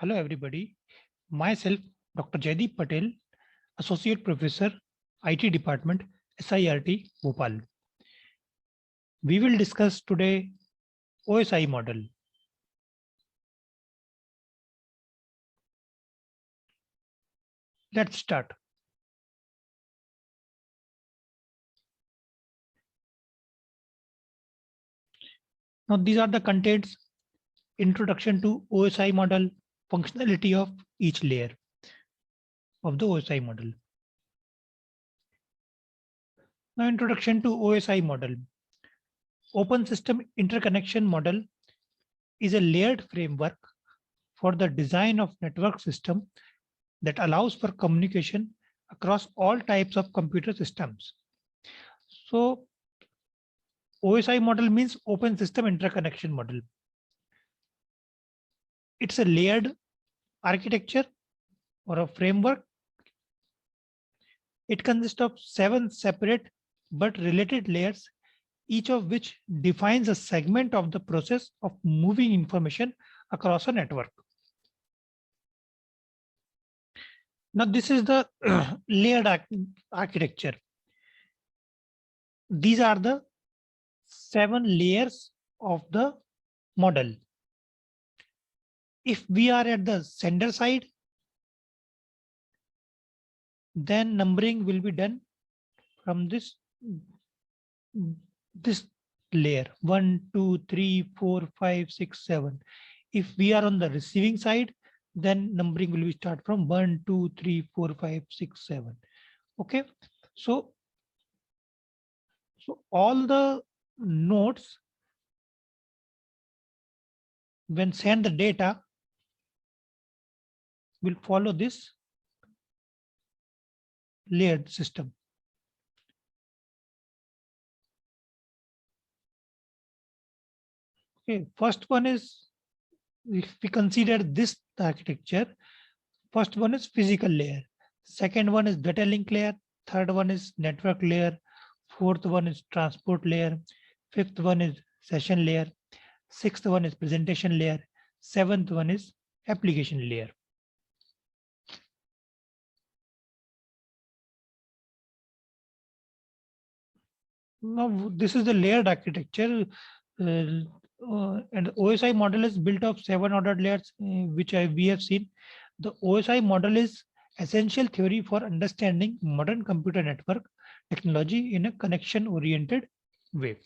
Hello everybody, myself Dr. Jaideep Patel, Associate Professor, IT Department, SIRT, Bhopal. We will discuss today OSI model. Let's start. Now these are the contents: introduction to OSI model, functionality of each layer of the OSI model. Now introduction to OSI model. Open System Interconnection Model is a layered framework for the design of network system that allows for communication across all types of computer systems. So OSI model means Open System Interconnection Model. It's a layered architecture or a framework. It consists of 7 separate but related layers, each of which defines a segment of the process of moving information across a network. Now this is the layered architecture. These are the 7 layers of the model. If we are at the sender side, then numbering will be done from this layer 1, 2, 3, 4, 5, 6, 7. If we are on the receiving side, then numbering will be start from 1, 2, 3, 4, 5, 6, 7. Okay, so all the nodes when send the data will follow this layered system. Okay, first one is, if we consider this architecture, first one is physical layer, second one is data link layer, third one is network layer, fourth one is transport layer, fifth one is session layer, sixth one is presentation layer, seventh one is application layer. Now this is the layered architecture, and OSI model is built of 7 ordered layers, which we have seen. The OSI model is essential theory for understanding modern computer network technology in a connection oriented way.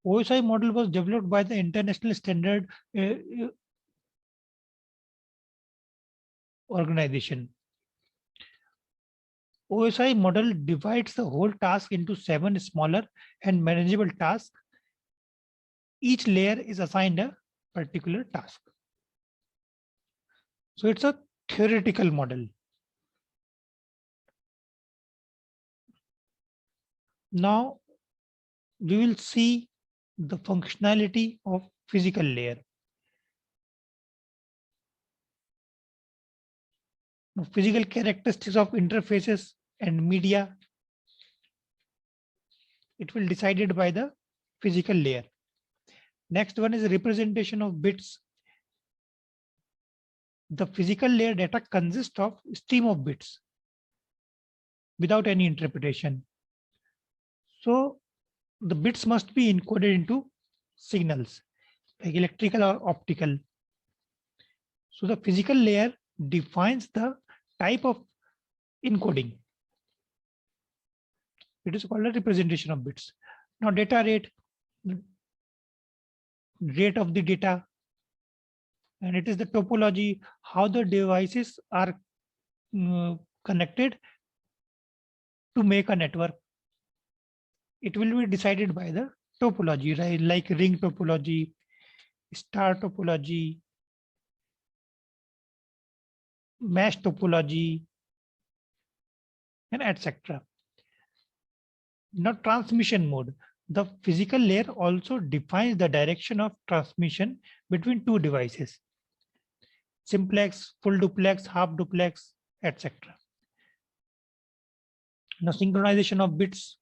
OSI model was developed by the International Standard Organization. OSI model divides the whole task into 7 smaller and manageable tasks. Each layer is assigned a particular task. So it's a theoretical model. Now we will see the functionality of physical layer. Now, physical characteristics of interfaces and media, it will decided by the physical layer. Next one is representation of bits. The physical layer data consists of stream of bits without any interpretation. So the bits must be encoded into signals like electrical or optical. So the physical layer defines the type of encoding. It is called a representation of bits. Now data rate of the data, and it is the topology, how the devices are connected to make a network. It will be decided by the topology, right? Like ring topology, star topology, mesh topology, and etc. Now transmission mode. The physical layer also defines the direction of transmission between two devices: simplex, full duplex, half duplex, etc. Now synchronization of bits.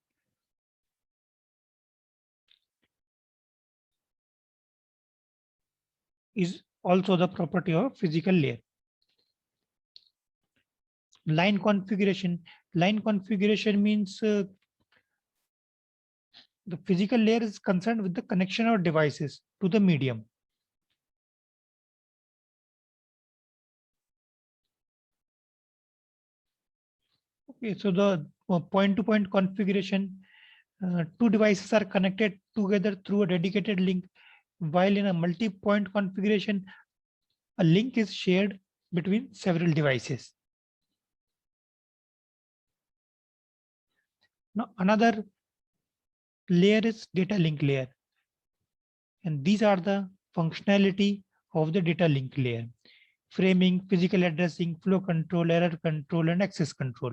is also the property of physical layer. Line configuration. Line configuration means the physical layer is concerned with the connection of devices to the medium. Okay, so the point-to-point configuration, two devices are connected together through a dedicated link, while in a multi-point configuration, a link is shared between several devices. Now, another layer is data link layer. And these are the functionality of the data link layer: framing, physical addressing, flow control, error control, and access control.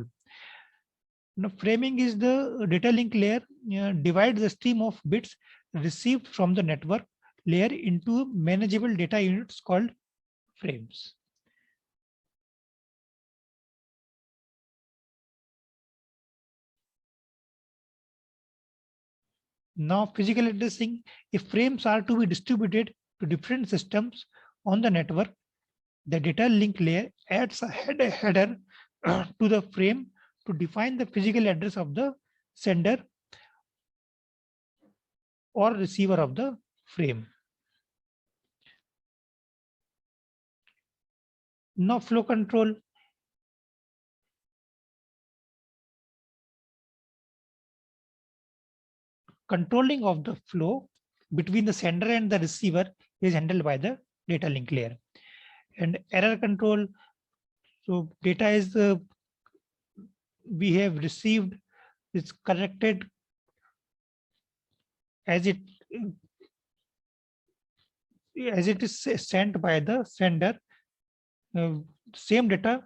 Now, framing is the data link layer, divides the stream of bits received from the network layer into manageable data units called frames. Now, physical addressing: if frames are to be distributed to different systems on the network, the data link layer adds a header to the frame to define the physical address of the sender or receiver of the frame. Now, flow control. Controlling of the flow between the sender and the receiver is handled by the data link layer. And error control, so data is we have received, is corrected as it is sent by the sender. Same data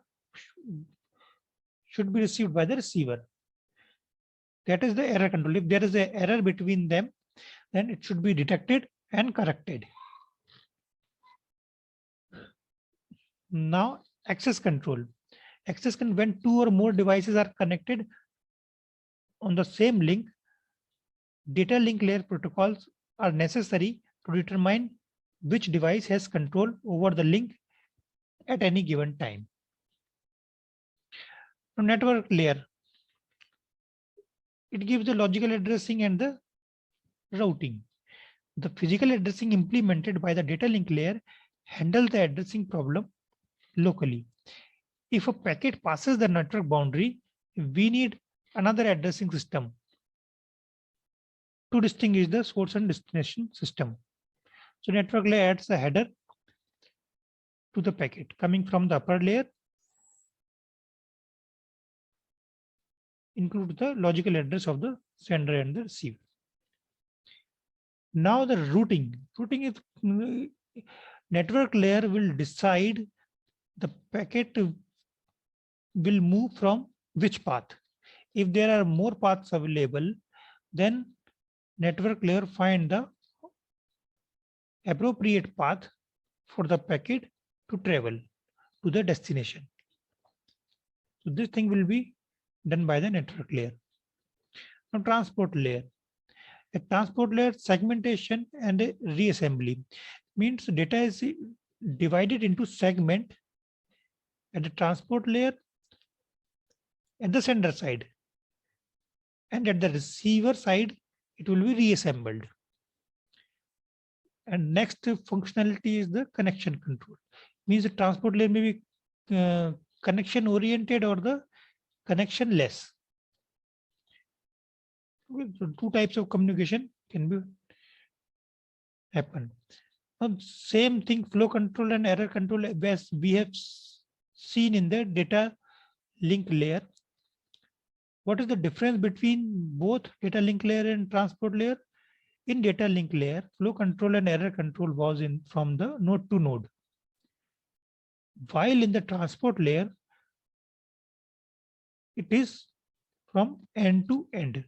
should be received by the receiver. That is the error control. If there is an error between them, then it should be detected and corrected. Now, access control. Access control, when two or more devices are connected on the same link, data link layer protocols are necessary to determine which device has control over the link at any given time. Now, network layer. It gives the logical addressing and the routing. The physical addressing implemented by the data link layer handles the addressing problem locally. If a packet passes the network boundary, we need another addressing system to distinguish the source and destination system. So network layer adds a header to the packet coming from the upper layer, include the logical address of the sender and the receiver. Now the routing. Routing is network layer will decide the packet will move from which path. If there are more paths available, then network layer find the appropriate path for the packet to travel to the destination. So this thing will be done by the network layer. Now, transport layer. A transport layer segmentation and a reassembly means data is divided into segment at the transport layer at the sender side, and at the receiver side it will be reassembled. And next functionality is the connection control. Means the transport layer may be connection oriented or the connection less. So two types of communication can be happen. Now, same thing, flow control and error control, as we have seen in the data link layer. What is the difference between both data link layer and transport layer? In data link layer, flow control and error control was in from the node to node. While in the transport layer, it is from end to end.